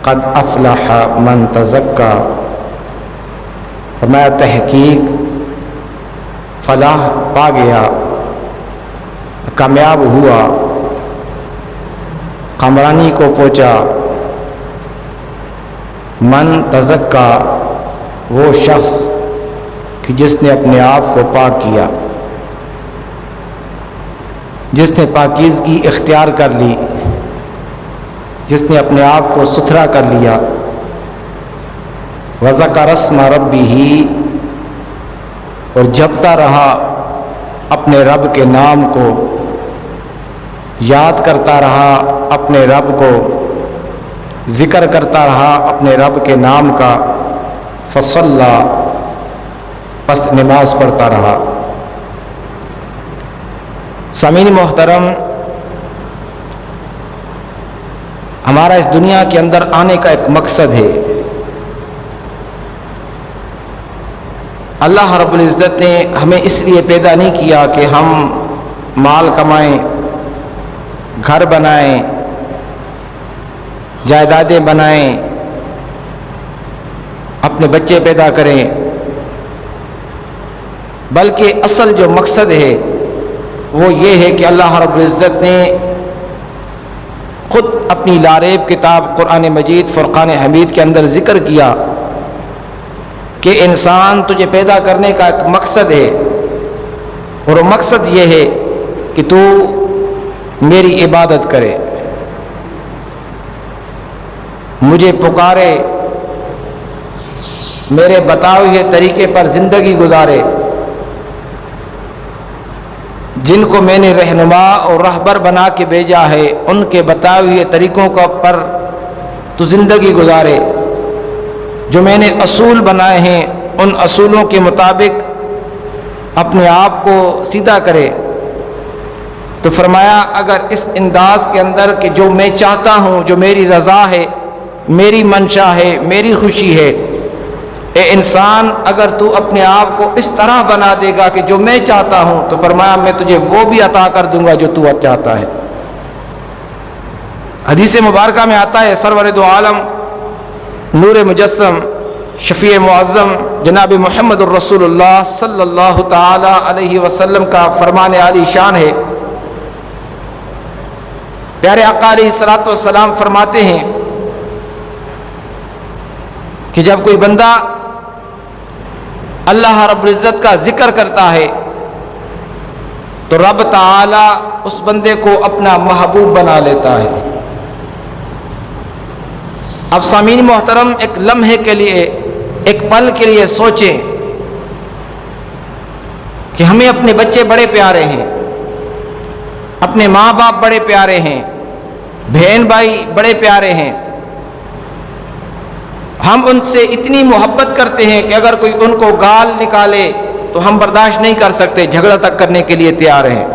قد افلح من تزکا، فرمایا تحقیق فلاح پا گیا، کامیاب ہوا، کامرانی کو پہنچا، من تزکا وہ شخص کہ جس نے اپنے آپ کو پاک کیا، جس نے پاکیزگی اختیار کر لی، جس نے اپنے آپ کو ستھرا کر لیا، وذکر اسم ربہ اور جپتا رہا اپنے رب کے نام کو، یاد کرتا رہا اپنے رب کو، ذکر کرتا رہا اپنے رب کے نام کا، فصلی پس نماز پڑھتا رہا۔ سامعین محترم، ہمارا اس دنیا کے اندر آنے کا ایک مقصد ہے۔ اللہ رب العزت نے ہمیں اس لیے پیدا نہیں کیا کہ ہم مال کمائیں، گھر بنائیں، جائیدادیں بنائیں، اپنے بچے پیدا کریں، بلکہ اصل جو مقصد ہے وہ یہ ہے کہ اللہ رب العزت نے خود اپنی لاریب کتاب قرآن مجید فرقان حمید کے اندر ذکر کیا کہ انسان تجھے پیدا کرنے کا ایک مقصد ہے، اور وہ مقصد یہ ہے کہ تو میری عبادت کرے، مجھے پکارے، میرے بتائے ہوئے طریقے پر زندگی گزارے، جن کو میں نے رہنما اور رہبر بنا کے بھیجا ہے ان کے بتائے ہوئے طریقوں پر تو زندگی گزارے، جو میں نے اصول بنائے ہیں ان اصولوں کے مطابق اپنے آپ کو سیدھا کرے۔ تو فرمایا اگر اس انداز کے اندر کہ جو میں چاہتا ہوں، جو میری رضا ہے، میری منشا ہے، میری خوشی ہے، اے انسان اگر تو اپنے آپ کو اس طرح بنا دے گا کہ جو میں چاہتا ہوں، تو فرمایا میں تجھے وہ بھی عطا کر دوں گا جو تو چاہتا ہے۔ حدیث مبارکہ میں آتا ہے سرور دو عالم نور مجسم شفیع معظم جناب محمد الرسول اللہ صلی اللہ تعالی علیہ وسلم کا فرمان عالی شان ہے۔ پیارے آقا علیہ الصلوۃ والسلام فرماتے ہیں کہ جب کوئی بندہ اللہ رب العزت کا ذکر کرتا ہے تو رب تعالی اس بندے کو اپنا محبوب بنا لیتا ہے۔ اب سامعین محترم، ایک لمحے کے لیے، ایک پل کے لیے سوچیں کہ ہمیں اپنے بچے بڑے پیارے ہیں، اپنے ماں باپ بڑے پیارے ہیں، بہن بھائی بڑے پیارے ہیں، ہم ان سے اتنی محبت کرتے ہیں کہ اگر کوئی ان کو گال نکالے تو ہم برداشت نہیں کر سکتے، جھگڑا تک کرنے کے لیے تیار ہیں۔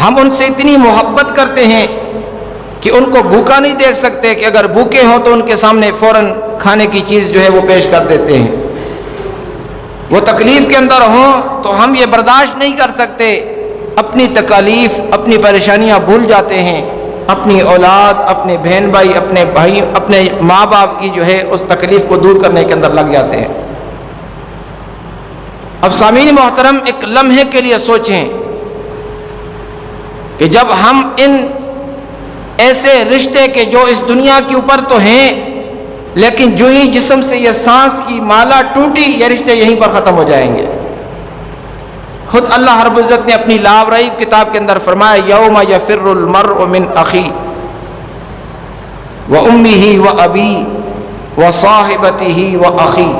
ہم ان سے اتنی محبت کرتے ہیں کہ ان کو بھوکا نہیں دیکھ سکتے کہ اگر بھوکے ہوں تو ان کے سامنے فوراً کھانے کی چیز جو ہے وہ پیش کر دیتے ہیں۔ وہ تکلیف کے اندر ہوں تو ہم یہ برداشت نہیں کر سکتے، اپنی تکالیف، اپنی پریشانیاں بھول جاتے ہیں، اپنی اولاد، اپنے بہن بھائی، اپنے بھائی، اپنے ماں باپ کی جو ہے اس تکلیف کو دور کرنے کے اندر لگ جاتے ہیں۔ اب سامعین محترم، ایک لمحے کے لیے سوچیں کہ جب ہم ان ایسے رشتے کے جو اس دنیا کے اوپر تو ہیں لیکن جو ہی جسم سے یہ سانس کی مالا ٹوٹی، یہ رشتے یہیں پر ختم ہو جائیں گے۔ خود اللہ رب العزت نے اپنی لاوریب کتاب کے اندر فرمایا یوم یفر المرء من اخی و امہ و ابی و صاحبتہ و اخی،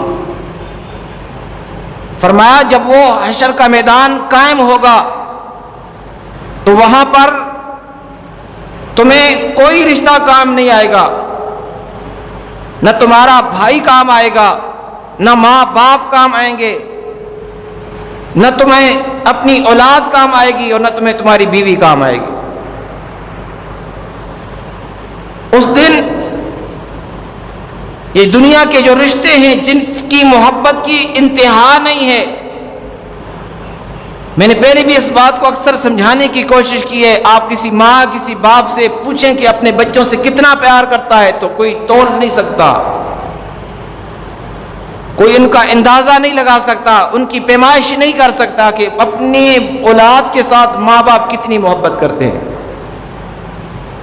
فرمایا جب وہ حشر کا میدان قائم ہوگا تو وہاں پر تمہیں کوئی رشتہ کام نہیں آئے گا، نہ تمہارا بھائی کام آئے گا، نہ ماں باپ کام آئیں گے، نہ تمہیں اپنی اولاد کام آئے گی اور نہ تمہیں تمہاری بیوی کام آئے گی۔ اس دن یہ دنیا کے جو رشتے ہیں جن کی محبت کی انتہا نہیں ہے، میں نے پہلے بھی اس بات کو اکثر سمجھانے کی کوشش کی ہے. آپ کسی ماں کسی باپ سے پوچھیں کہ اپنے بچوں سے کتنا پیار کرتا ہے تو کوئی تول نہیں سکتا, کوئی ان کا اندازہ نہیں لگا سکتا, ان کی پیمائش نہیں کر سکتا کہ اپنی اولاد کے ساتھ ماں باپ کتنی محبت کرتے ہیں.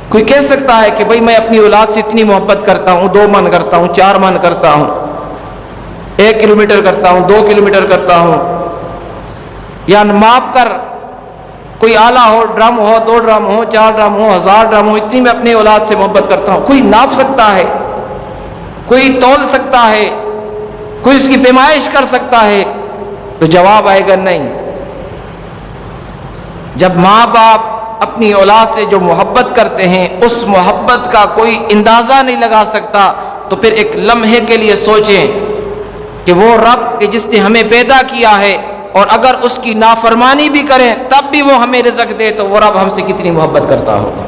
کوئی کہہ سکتا ہے کہ بھئی میں اپنی اولاد سے اتنی محبت کرتا ہوں, 2 من کرتا ہوں, 4 من کرتا ہوں, 1 کلومیٹر کرتا ہوں, 2 کلومیٹر کرتا ہوں, یا ماپ کر کوئی آلہ ہو, ڈرم ہو, 2 ڈرم ہو, 4 ڈرم ہو, 1000 ڈرم ہو, اتنی میں اپنی اولاد سے محبت کرتا ہوں. کوئی ناپ سکتا ہے, کوئی تول سکتا ہے, کوئی اس کی پیمائش کر سکتا ہے؟ تو جواب آئے گا نہیں. جب ماں باپ اپنی اولاد سے جو محبت کرتے ہیں اس محبت کا کوئی اندازہ نہیں لگا سکتا, تو پھر ایک لمحے کے لیے سوچیں کہ وہ رب کہ جس نے ہمیں پیدا کیا ہے, اور اگر اس کی نافرمانی بھی کریں تب بھی وہ ہمیں رزق دے, تو وہ رب ہم سے کتنی محبت کرتا ہوگا.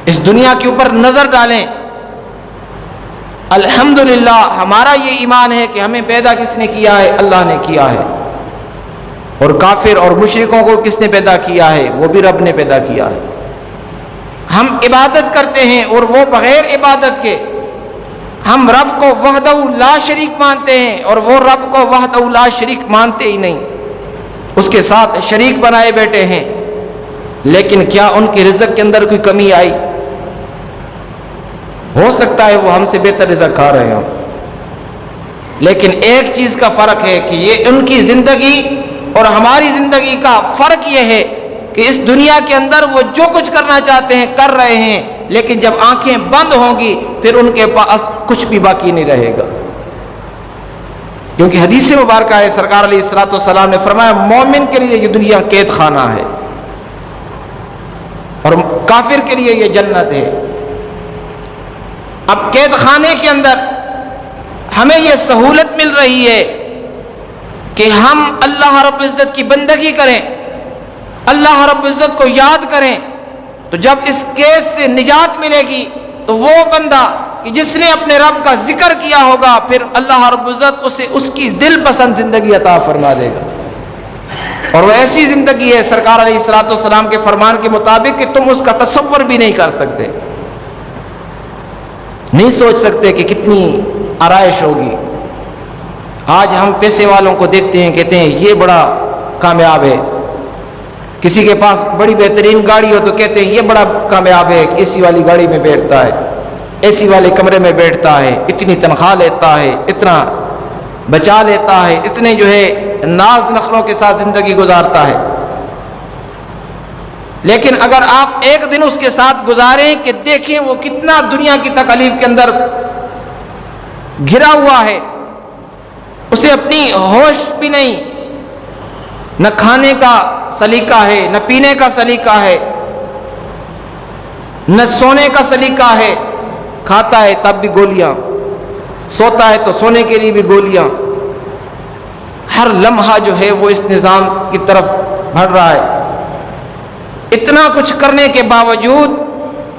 اس دنیا کے اوپر نظر ڈالیں. الحمدللہ ہمارا یہ ایمان ہے کہ ہمیں پیدا کس نے کیا ہے؟ اللہ نے کیا ہے. اور کافر اور مشرکوں کو کس نے پیدا کیا ہے؟ وہ بھی رب نے پیدا کیا ہے. ہم عبادت کرتے ہیں اور وہ بغیر عبادت کے. ہم رب کو وحدہ لا شریک مانتے ہیں اور وہ رب کو وحدہ لا شریک مانتے ہی نہیں, اس کے ساتھ شریک بنائے بیٹھے ہیں. لیکن کیا ان کے رزق کے اندر کوئی کمی آئی؟ ہو سکتا ہے وہ ہم سے بہتر رزق کھا رہے ہوں, لیکن ایک چیز کا فرق ہے کہ یہ ان کی زندگی اور ہماری زندگی کا فرق یہ ہے کہ اس دنیا کے اندر وہ جو کچھ کرنا چاہتے ہیں کر رہے ہیں, لیکن جب آنکھیں بند ہوں گی پھر ان کے پاس کچھ بھی باقی نہیں رہے گا. کیونکہ حدیث مبارکہ ہے, سرکار علیہ الصلوۃ والسلام نے فرمایا مومن کے لیے یہ دنیا قید خانہ ہے اور کافر کے لیے یہ جنت ہے. اب قید خانے کے اندر ہمیں یہ سہولت مل رہی ہے کہ ہم اللہ رب العزت کی بندگی کریں, اللہ رب العزت کو یاد کریں. تو جب اس قید سے نجات ملے گی تو وہ بندہ کہ جس نے اپنے رب کا ذکر کیا ہوگا, پھر اللہ رب العزت اسے اس کی دل پسند زندگی عطا فرما دے گا. اور وہ ایسی زندگی ہے سرکار علیہ الصلوۃ والسلام کے فرمان کے مطابق کہ تم اس کا تصور بھی نہیں کر سکتے, نہیں سوچ سکتے کہ کتنی آرائش ہوگی. آج ہم پیسے والوں کو دیکھتے ہیں, کہتے ہیں یہ بڑا کامیاب ہے. کسی کے پاس بڑی بہترین گاڑی ہو تو کہتے ہیں یہ بڑا کامیاب ہے, اے سی والی گاڑی میں بیٹھتا ہے, اے سی والے کمرے میں بیٹھتا ہے, اتنی تنخواہ لیتا ہے, اتنا بچا لیتا ہے, اتنے جو ہے ناز نخروں کے ساتھ زندگی گزارتا ہے. لیکن اگر آپ ایک دن اس کے ساتھ گزاریں کہ دیکھیں وہ کتنا دنیا کی تکلیف کے اندر گھرا ہوا ہے, اسے اپنی ہوش بھی نہیں, نہ کھانے کا سلیقہ ہے, نہ پینے کا سلیقہ ہے, نہ سونے کا سلیقہ ہے. کھاتا ہے تب بھی گولیاں, سوتا ہے تو سونے کے لیے بھی گولیاں. ہر لمحہ جو ہے وہ اس نظام کی طرف بڑھ رہا ہے. اتنا کچھ کرنے کے باوجود,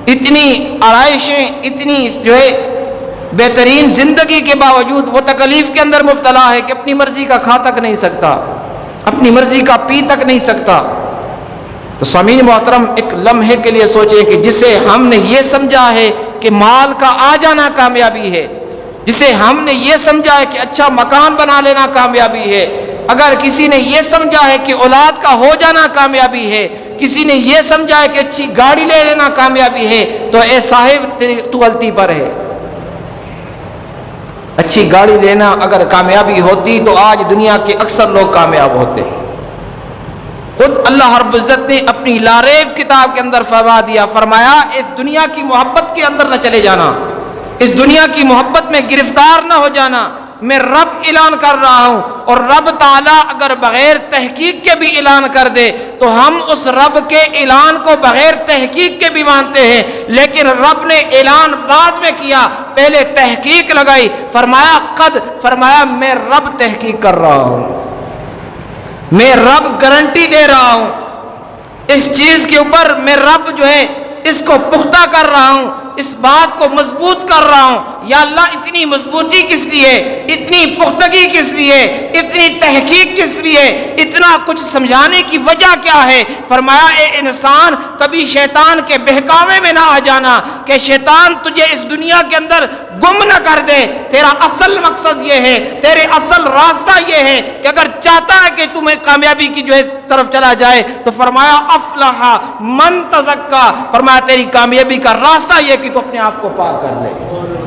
اتنی آرائشیں, اتنی جو ہے بہترین زندگی کے باوجود وہ تکلیف کے اندر مبتلا ہے کہ اپنی مرضی کا کھا تک نہیں سکتا, اپنی مرضی کا پی تک نہیں سکتا. تو سامعین محترم ایک لمحے کے لیے سوچیں کہ جسے ہم نے یہ سمجھا ہے کہ مال کا آ جانا کامیابی ہے, جسے ہم نے یہ سمجھا ہے کہ اچھا مکان بنا لینا کامیابی ہے, اگر کسی نے یہ سمجھا ہے کہ اولاد کا ہو جانا کامیابی ہے, کسی نے یہ سمجھا ہے کہ اچھی گاڑی لے لینا کامیابی ہے, تو اے صاحب تو غلطی پر ہے. اچھی گاڑی لینا اگر کامیابی ہوتی تو آج دنیا کے اکثر لوگ کامیاب ہوتے. خود اللہ رب العزت نے اپنی لاریب کتاب کے اندر فرما دیا, فرمایا اس دنیا کی محبت کے اندر نہ چلے جانا, اس دنیا کی محبت میں گرفتار نہ ہو جانا. میں رب اعلان کر رہا ہوں, اور رب تعالیٰ اگر بغیر تحقیق کے بھی اعلان کر دے تو ہم اس رب کے اعلان کو بغیر تحقیق کے بھی مانتے ہیں. لیکن رب نے اعلان بعد میں کیا, پہلے تحقیق لگائی, فرمایا قد, فرمایا میں رب تحقیق کر رہا ہوں, میں رب گارنٹی دے رہا ہوں اس چیز کے اوپر, میں رب جو ہے اس کو پختہ کر رہا ہوں. اس بات کو مضبوط کر رہا ہوں۔ یا اللہ اتنی مضبوطی کس لیے، اتنی پختگی کس لیے، اتنی تحقیق کس لیے، اتنا کچھ سمجھانے کی وجہ کیا ہے؟ فرمایا اے انسان کبھی شیطان کے بہکاوے میں نہ آ جانا کہ شیطان تجھے اس دنیا کے اندر گم نہ کر دے۔ تیرا اصل مقصد یہ ہے، تیرے اصل راستہ یہ ہے کہ اگر چاہتا ہے کہ تمہیں کامیابی کی جو ہے طرف چلا جائے تو فرمایا افلح من تزکا، فرمایا تیری کامیابی کا راستہ یہ کہ تو اپنے آپ کو پاک کر لے۔